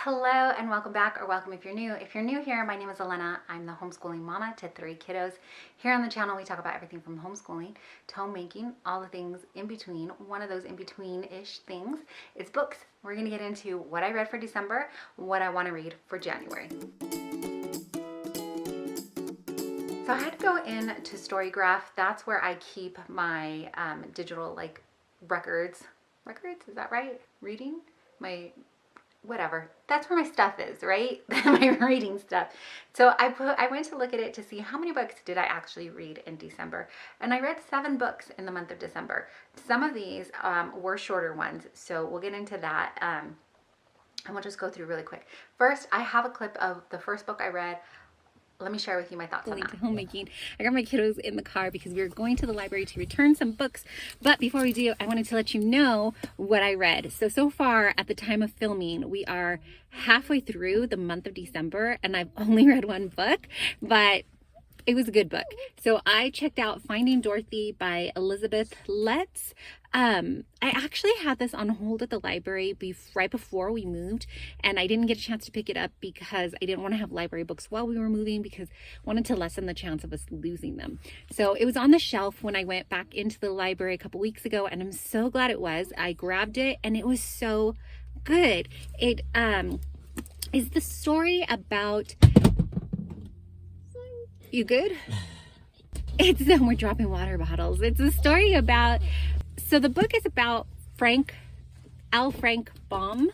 Hello and welcome back, or welcome if you're new. If you're new here, my name is Elena. I'm the homeschooling mama to 3 kiddos. Here on the channel, we talk about everything from homeschooling to homemaking, all the things in between. One of those in between-ish things is books. We're gonna get into what I read for December, what I wanna read for January. So I had to go into Storygraph. That's where I keep my digital records. Records, is that right? Reading? Whatever. That's where my stuff is, right? My reading stuff. So I went to look at it to see how many books did I actually read in December. And I read 7 books in the month of December. Some of these were shorter ones, so we'll get into that. And we'll just go through really quick. First, I have a clip of the first book I read. Let me share with you my thoughts on that. Homemaking. I got my kiddos in the car because we were going to the library to return some books. But before we do, I wanted to let you know what I read. So far at the time of filming, we are halfway through the month of December and I've only read 1 book, but it was a good book. So I checked out Finding Dorothy by Elizabeth Letts. I actually had this on hold at the library right before we moved, and I didn't get a chance to pick it up because I didn't want to have library books while we were moving because I wanted to lessen the chance of us losing them. So it was on the shelf when I went back into the library a couple weeks ago, and I'm so glad it was. I grabbed it and it was so good. It is the story about... You good? We're dropping water bottles. It's a story about, so the book is about Frank Baum.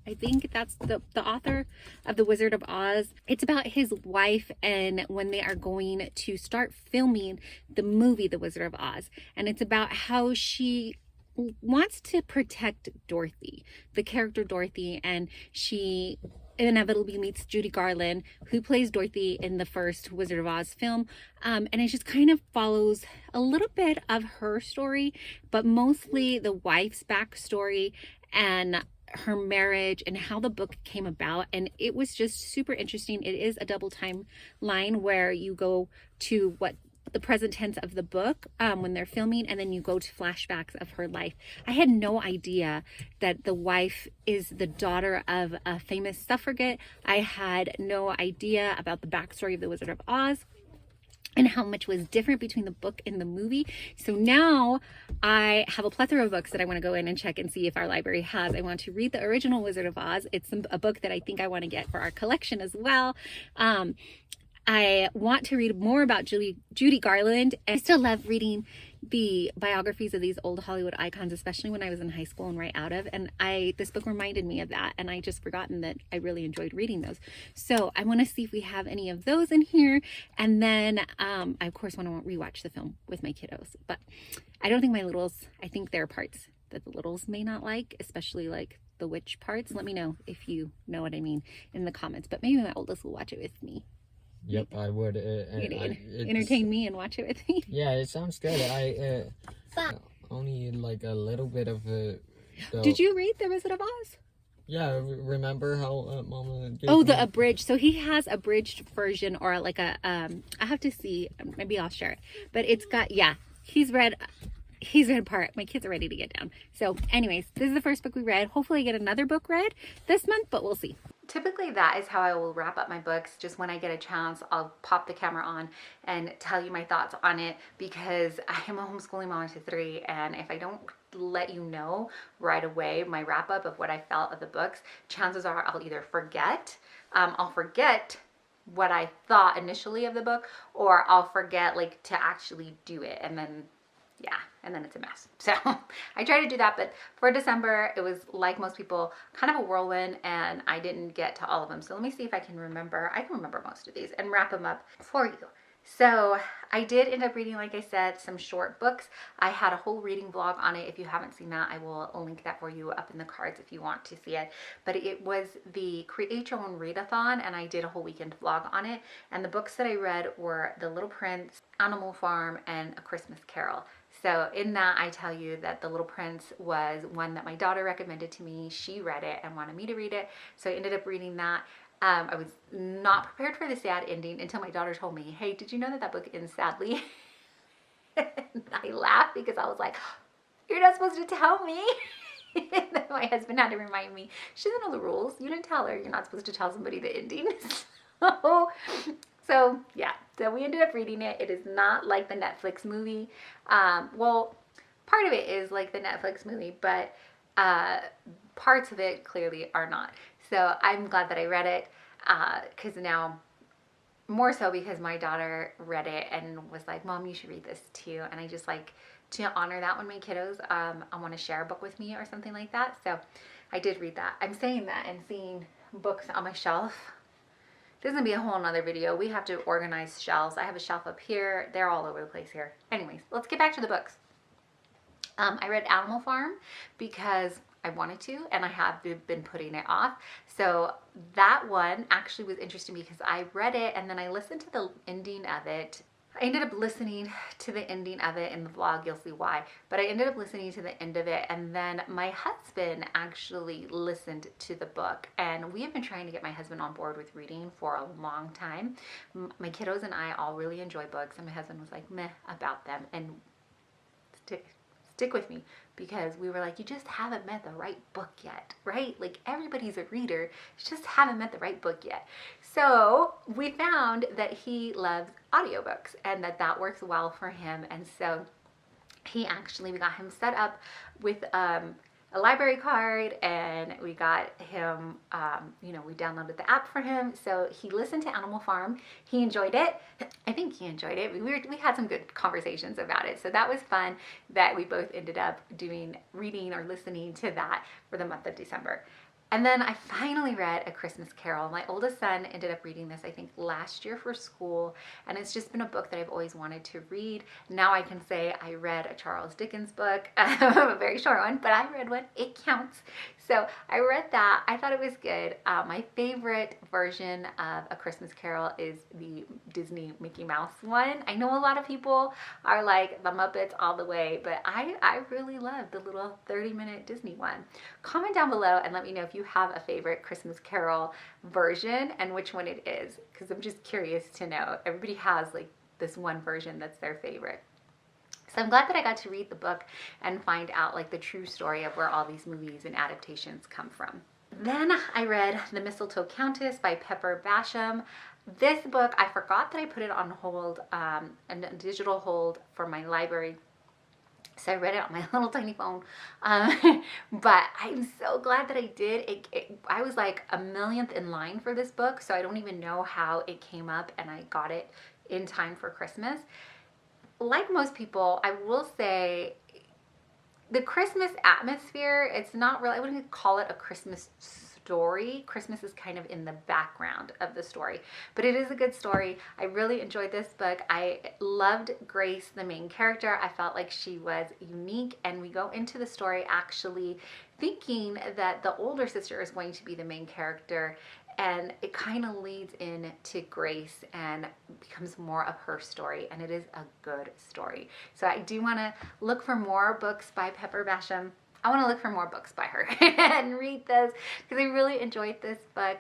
I think that's the author of The Wizard of Oz. It's about his wife and when they are going to start filming the movie The Wizard of Oz. And it's about how she wants to protect Dorothy, the character Dorothy, and she inevitably meets Judy Garland, who plays Dorothy in the first Wizard of Oz film. And it just kind of follows a little bit of her story, but mostly the wife's backstory and her marriage and how the book came about. And it was just super interesting. It is a double timeline where you go to the present tense of the book when they're filming, and then you go to flashbacks of her life. I had no idea that the wife is the daughter of a famous suffragette. I had no idea about the backstory of The Wizard of Oz and how much was different between the book and the movie. So now I have a plethora of books that I want to go in and check and see if our library has. I want to read the original Wizard of Oz. It's a book that I think I want to get for our collection as well. I want to read more about Judy Garland. I still love reading the biographies of these old Hollywood icons, especially when I was in high school and right out of. And this book reminded me of that. And I just forgotten that I really enjoyed reading those. So I want to see if we have any of those in here. And then I, of course, want to rewatch the film with my kiddos. But I don't think my littles, I think there are parts that the littles may not like, especially like the witch parts. Let me know if you know what I mean in the comments. But maybe my oldest will watch it with me. Yep, I would. Entertain me and watch it with me. Yeah, it sounds good. I only like a little bit of it. Did you read The Wizard of Oz? Yeah, remember how Mama gave Oh, me? the abridged. So he has abridged version, or like a I have to see. Maybe I'll share it. But it's got, yeah. He's read part. My kids are ready to get down. So, anyways, this is the first book we read. Hopefully, I get another book read this month, but we'll see. Typically that is how I will wrap up my books. Just when I get a chance, I'll pop the camera on and tell you my thoughts on it, because I am a homeschooling mom to 3, and if I don't let you know right away my wrap up of what I felt of the books, chances are I'll either forget, I'll forget what I thought initially of the book, or I'll forget to actually do it, and then yeah, and then it's a mess. So I try to do that, but for December, it was, like most people, kind of a whirlwind, and I didn't get to all of them. So let me see if I can remember. I can remember most of these and wrap them up for you. So I did end up reading, like I said, some short books. I had a whole reading vlog on it. If you haven't seen that, I will link that for you up in the cards if you want to see it. But it was the Create Your Own Readathon, and I did a whole weekend vlog on it. And the books that I read were The Little Prince, Animal Farm, and A Christmas Carol. So in that, I tell you that The Little Prince was one that my daughter recommended to me. She read it and wanted me to read it, so I ended up reading that. I was not prepared for the sad ending until my daughter told me, hey, did you know that book ends sadly? And I laughed because I was like, you're not supposed to tell me. My husband had to remind me, she doesn't know the rules. You didn't tell her. You're not supposed to tell somebody the ending. So yeah, so we ended up reading it. It is not like the Netflix movie. Well, part of it is like the Netflix movie, but parts of it clearly are not. So I'm glad that I read it, because now, more so because my daughter read it and was like, Mom, you should read this too. And I just like to honor that when my kiddos I want to share a book with me or something like that. So I did read that. I'm saying that and seeing books on my shelf. This is gonna be a whole nother video. We have to organize shelves. I have a shelf up here. They're all over the place here. Anyways, let's get back to the books. I read Animal Farm because I wanted to, and I have been putting it off. So that one actually was interesting because I read it and then I listened to the ending of it. I ended up listening to the ending of it in the vlog, you'll see why. But I ended up listening to the end of it, and then my husband actually listened to the book. And we have been trying to get my husband on board with reading for a long time. My kiddos and I all really enjoy books, and my husband was like meh about them. And stick with me, because we were like, you just haven't met the right book yet, right? Like, everybody's a reader, you just haven't met the right book yet. So we found that he loves audiobooks and that works well for him. And so we got him set up with a library card, and we got him, we downloaded the app for him. So he listened to Animal Farm. He enjoyed it. I think he enjoyed it. We had some good conversations about it. So that was fun that we both ended up reading or listening to that for the month of December. And then I finally read A Christmas Carol. My oldest son ended up reading this, I think, last year for school. And it's just been a book that I've always wanted to read. Now I can say I read a Charles Dickens book, a very short one, but I read one. It counts. So I read that. I thought it was good. My favorite version of A Christmas Carol is the Disney Mickey Mouse one. I know a lot of people are like the Muppets all the way, but I really love the little 30-minute Disney one. Comment down below and let me know if you have a favorite Christmas Carol version and which one it is, because I'm just curious to know. Everybody has like this one version that's their favorite. So I'm glad that I got to read the book and find out like the true story of where all these movies and adaptations come from. Then I read The Mistletoe Countess by Pepper Basham. This book, I forgot that I put it on hold, a digital hold for my library. So I read it on my little tiny phone, but I'm so glad that I did. I was like a millionth in line for this book, so I don't even know how it came up and I got it in time for Christmas. Like most people, I will say the Christmas atmosphere, it's not really, I wouldn't call it a Christmas story. Christmas is kind of in the background of the story, but it is a good story. I really enjoyed this book. I loved Grace, the main character. I felt like she was unique, and we go into the story actually thinking that the older sister is going to be the main character, and it kind of leads into Grace and becomes more of her story, and it is a good story. So I do want to look for more books by Pepper Basham. I want to look for more books by her and read those, because I really enjoyed this book.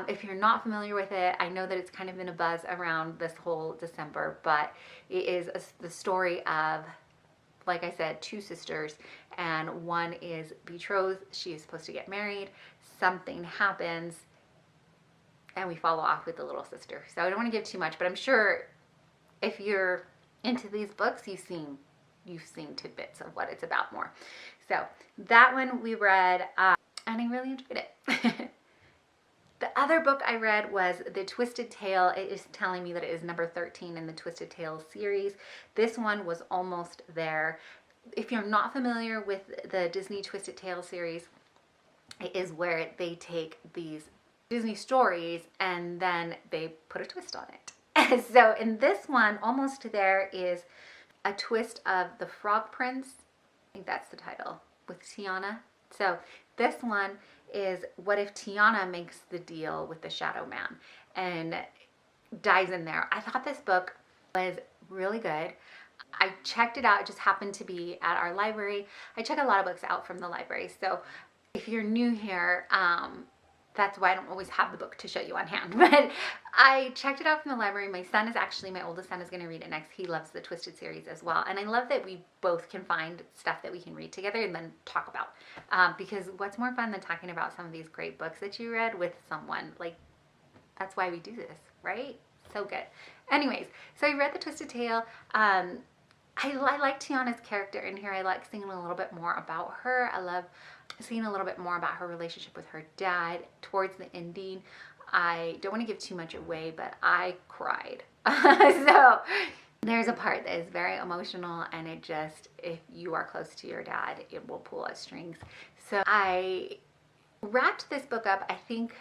If you're not familiar with it, I know that it's kind of been a buzz around this whole December, but it is the story of, like I said, two sisters, and one is betrothed. She is supposed to get married. Something happens, and we follow off with the little sister. So I don't want to give too much, but I'm sure if you're into these books, you've seen tidbits of what it's about more. So that one we read, and I really enjoyed it. The other book I read was The Twisted Tale. It is telling me that it is number 13 in the Twisted Tale series. This one was almost there. If you're not familiar with the Disney Twisted Tale series, it is where they take these Disney stories and then they put a twist on it. So in this one, almost there, is a twist of The Frog Prince. I think that's the title, with Tiana. So this one is what if Tiana makes the deal with the Shadow Man and dives in there. I thought this book was really good. I checked it out. It just happened to be at our library. I check a lot of books out from the library. So if you're new here, that's why I don't always have the book to show you on hand. But I checked it out from the library. My oldest son is going to read it next. He loves the Twisted series as well. And I love that we both can find stuff that we can read together and then talk about. Because what's more fun than talking about some of these great books that you read with someone? Like, that's why we do this, right? So good. Anyways, so I read The Twisted Tale. I like Tiana's character in here. I like seeing a little bit more about her. I love seeing a little bit more about her relationship with her dad towards the ending. I don't want to give too much away, but I cried. So there's a part that is very emotional, and it just, if you are close to your dad, it will pull at strings. So I wrapped this book up, I think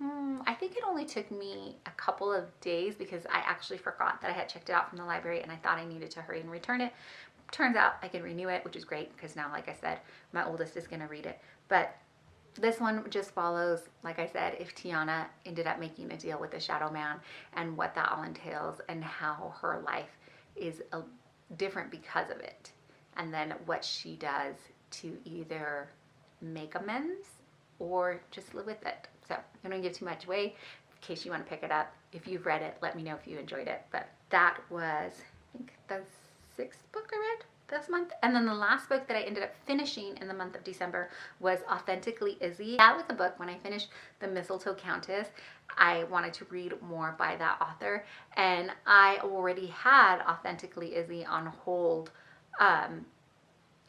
it only took me a couple of days because I actually forgot that I had checked it out from the library and I thought I needed to hurry and return it. Turns out I can renew it, which is great because now, like I said, my oldest is going to read it. But this one just follows, like I said, if Tiana ended up making a deal with the Shadow Man and what that all entails and how her life is different because of it. And then what she does to either make amends or just live with it. So I don't give too much away in case you want to pick it up. If you've read it, let me know if you enjoyed it. But that was, I think, the 6th book I read this month. And then the last book that I ended up finishing in the month of December was Authentically, Izzy. That was a book, when I finished the Mistletoe Countess, I wanted to read more by that author. And I already had Authentically, Izzy on hold, and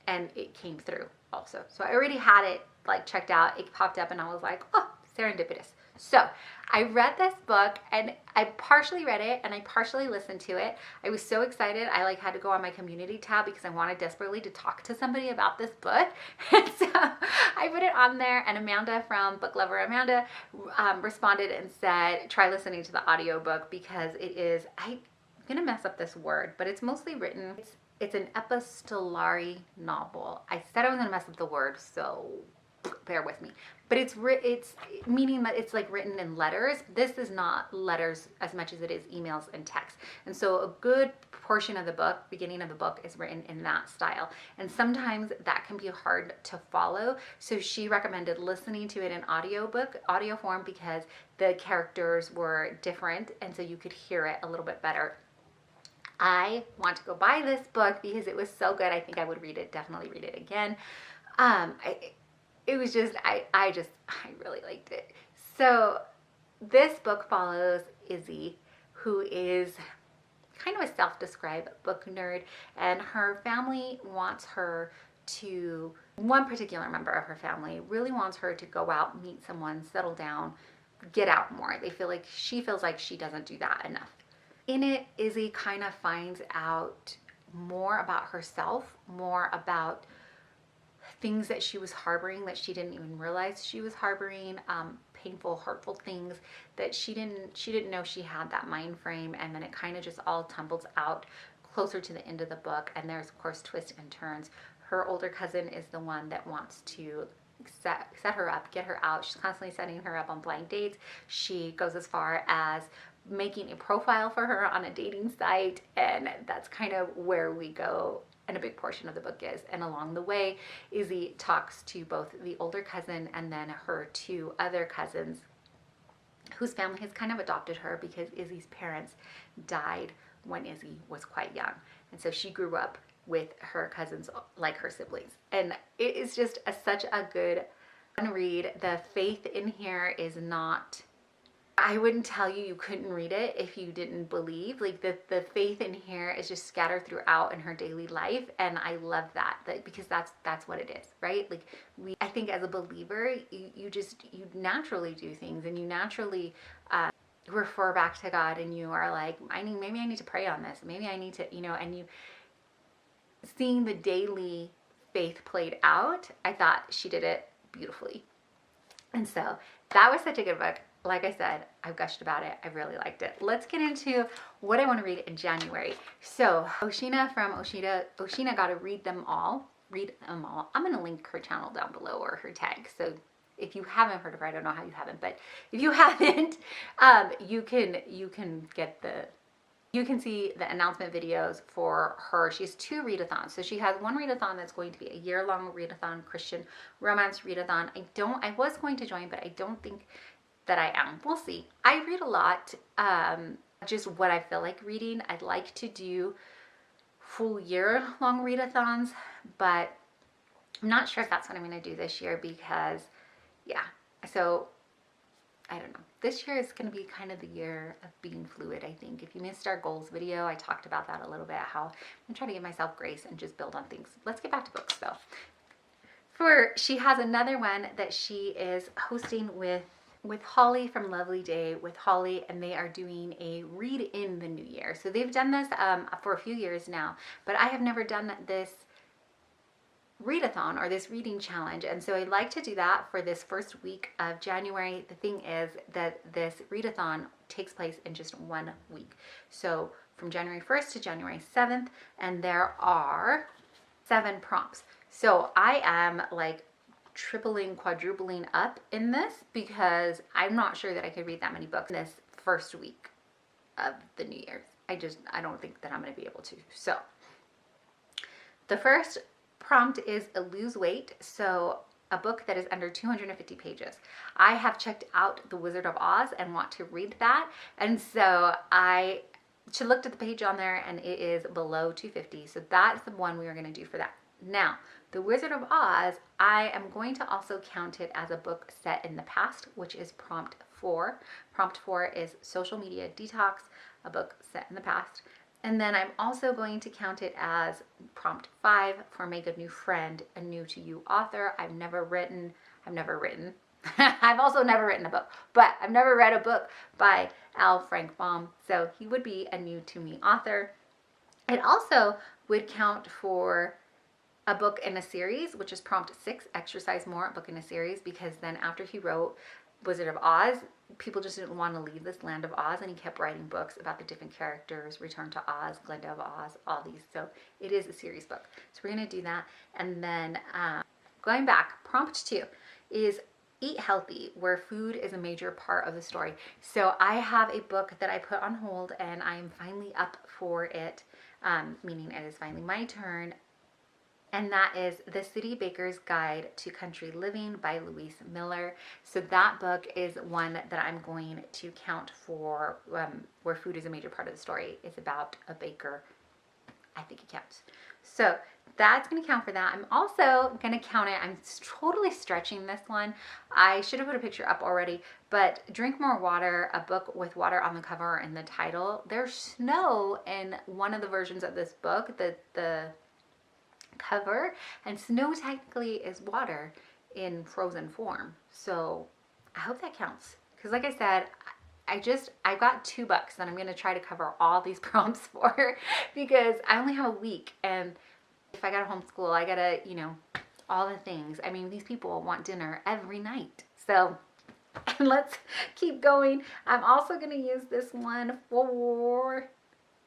it came through also. So I already had it like checked out. It popped up and I was like, oh, serendipitous. So I read this book, and I partially read it and I partially listened to it. I was so excited. I like had to go on my community tab because I wanted desperately to talk to somebody about this book. And so I put it on there, and Amanda from Book Lover Amanda responded and said, try listening to the audiobook because it is, I'm going to mess up this word, but it's mostly written. It's an epistolary novel. I said I was going to mess up the word, so bear with me. But it's meaning that it's like written in letters. This is not letters as much as it is emails and text. And so a good portion of the book, beginning of the book, is written in that style. And sometimes that can be hard to follow. So she recommended listening to it in audio form, because the characters were different, and so you could hear it a little bit better. I want to go buy this book because it was so good. I think I would read it, definitely read it again. It was just, I really liked it. So this book follows Izzy, who is kind of a self-described book nerd, and her family wants her to, one particular member of her family really wants her to go out, meet someone, settle down, get out more. She feels like she doesn't do that enough. In it, Izzy kind of finds out more about herself, more about things that she was harboring that she didn't even realize she was harboring, painful, hurtful things that she didn't know she had that mind frame. And then it kind of just all tumbles out closer to the end of the book. And there's, of course, twists and turns. Her older cousin is the one that wants to set her up, get her out. She's constantly setting her up on blind dates. She goes as far as making a profile for her on a dating site, and that's kind of where we go, and a big portion of the book is. And along the way, Izzy talks to both the older cousin and then her 2 other cousins whose family has kind of adopted her because Izzy's parents died when Izzy was quite young, and so she grew up with her cousins like her siblings. And it is just such a good read. The faith in here is not, I wouldn't tell you couldn't read it if you didn't believe. Like the faith in here is just scattered throughout in her daily life, and I love that because that's what it is, right? Like I think as a believer, you naturally do things, and you naturally refer back to God, and you are like, maybe I need to pray on this. Maybe I need to, and you seeing the daily faith played out. I thought she did it beautifully, and so that was such a good book. Like I said, I've gushed about it. I really liked it. Let's get into what I want to read in January. So Oshina from Oshina got to read them all. I'm going to link her channel down below, or her tag. So if you haven't heard of her, I don't know how you haven't, but if you haven't, you can see the announcement videos for her. She has 2 readathons. So she has one readathon that's going to be a year-long readathon, Christian romance readathon. I was going to join, but I don't think that I am. We'll see. I read a lot, just what I feel like reading. I'd like to do full year long readathons, but I'm not sure if that's what I'm going to do this year because, yeah, so I don't know. This year is going to be kind of the year of being fluid, I think. If you missed our goals video, I talked about that a little bit, how I'm going to try to give myself grace and just build on things. Let's get back to books though. She has another one that she is hosting with Holly from Lovely Day with Holly, and they are doing a read in the new year. So they've done this for a few years now, but I have never done this readathon or this reading challenge, and so I'd like to do that for this first week of January. The thing is that this readathon takes place in just 1 week, so from January 1st to January 7th, and there are 7 prompts. So I am like tripling, quadrupling up in this because I'm not sure that I could read that many books in this first week of the New Year's. I don't think that I'm going to be able to. So the first prompt is a lose weight. So a book that is under 250 pages. I have checked out The Wizard of Oz and want to read that. And so I looked at the page on there and it is below 250. So that's the one we are going to do for that. Now, The Wizard of Oz, I am going to also count it as a book set in the past, which is prompt 4. Prompt 4 is Social Media Detox, a book set in the past. And then I'm also going to count it as prompt 5 for Make a New Friend, a new to you author. I've also never written a book, but I've never read a book by Frank Baum. So he would be a new to me author. It also would count for a book in a series, which is prompt 6, Exercise More, a book in a series, because then after he wrote Wizard of Oz, people just didn't want to leave this land of Oz, and he kept writing books about the different characters, Return to Oz, Glenda of Oz, all these. So it is a series book. So we're going to do that. And then going back, prompt 2 is Eat Healthy, where food is a major part of the story. So I have a book that I put on hold, and I am finally up for it, meaning it is finally my turn. And that is The City Baker's Guide to Country Living by Louise Miller. So that book is one that I'm going to count for where food is a major part of the story. It's about a baker. I think it counts. So that's going to count for that. I'm also going to count it. I'm totally stretching this one. I should have put a picture up already, but Drink More Water, a book with water on the cover and the title. There's snow in one of the versions of this book, the cover, and snow technically is water in frozen form. So I hope that counts, because like I said, I got 2 books that I'm going to try to cover all these prompts for because I only have a week, and if I gotta homeschool, I gotta, all the things. I mean, these people want dinner every night. So let's keep going. I'm also going to use this one for,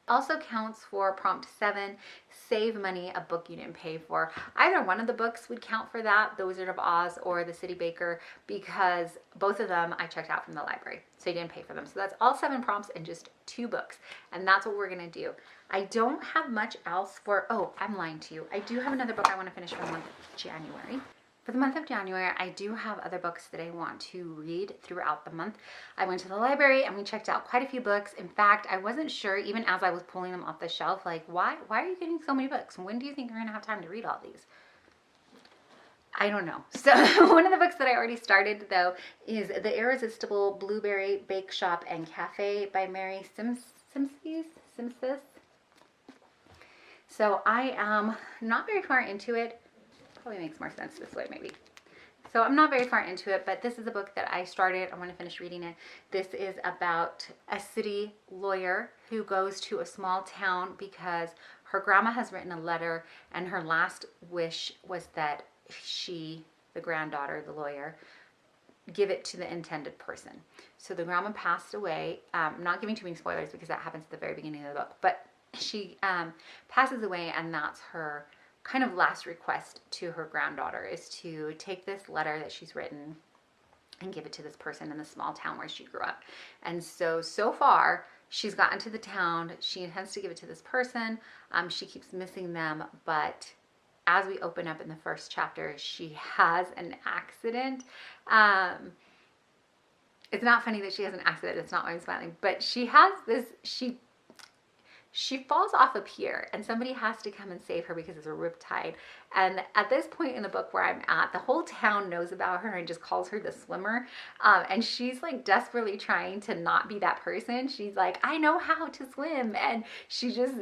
also counts for prompt 7, Save Money, a book you didn't pay for. Either one of the books would count for that, The Wizard of Oz or The City Baker, because both of them I checked out from the library, so you didn't pay for them. So that's all 7 prompts in just 2 books, and that's what we're going to do. I don't have much else for, oh, I'm lying to you. I do have another book I want to finish for the month of January. For the month of January, I do have other books that I want to read throughout the month. I went to the library and we checked out quite a few books. In fact, I wasn't sure, even as I was pulling them off the shelf, like, why are you getting so many books? When do you think you're going to have time to read all these? I don't know. So one of the books that I already started, though, is The Irresistible Blueberry Bakeshop and Cafe by Mary Simses. So I am not very far into it. Probably makes more sense this way, maybe. So I'm not very far into it, but this is a book that I started. I want to finish reading it. This is about a city lawyer who goes to a small town because her grandma has written a letter, and her last wish was that she, the granddaughter, the lawyer, give it to the intended person. So the grandma passed away. I'm not giving too many spoilers because that happens at the very beginning of the book, but she passes away, and that's her kind of last request to her granddaughter, is to take this letter that she's written and give it to this person in the small town where she grew up. And so far she's gotten to the town. She intends to give it to this person. She keeps missing them, but as we open up in the first chapter, she has an accident. it's not funny that she has an accident. It's not why I'm smiling. But she has this, she falls off a pier and somebody has to come and save her because it's a riptide. And at this point in the book where I'm at, the whole town knows about her and just calls her the swimmer. And she's like desperately trying to not be that person. She's like, I know how to swim. And she just,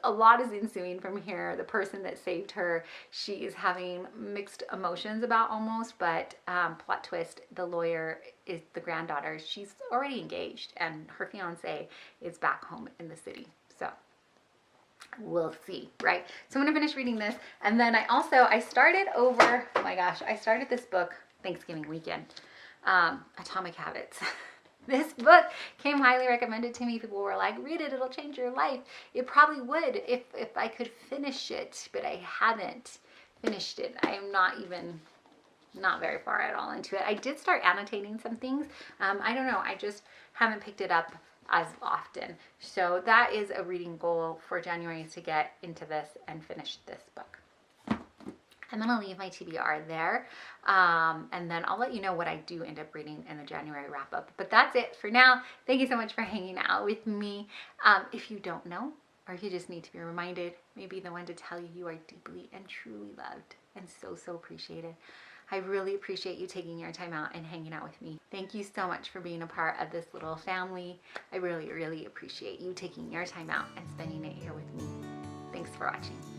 a lot is ensuing from here. The person that saved her, she is having mixed emotions about almost, but plot twist, the lawyer is the granddaughter. She's already engaged and her fiance is back home in the city. So we'll see, right? So I'm gonna finish reading this, and then I started over, oh my gosh, I started this book Thanksgiving weekend, Atomic Habits. This book came highly recommended to me. People were like, read it, it'll change your life. It probably would if I could finish it, but I haven't finished it. I am not very far at all into it. I did start annotating some things. I don't know, I just haven't picked it up as often. So that is a reading goal for January, is to get into this and finish this book. I'm gonna leave my TBR there, and then I'll let you know what I do end up reading in the January wrap up. But that's it for now. Thank you so much for hanging out with me. If you don't know, or if you just need to be reminded, maybe the one to tell you you are deeply and truly loved and so appreciated. I really appreciate you taking your time out and hanging out with me. Thank you so much for being a part of this little family. I really appreciate you taking your time out and spending it here with me. Thanks for watching.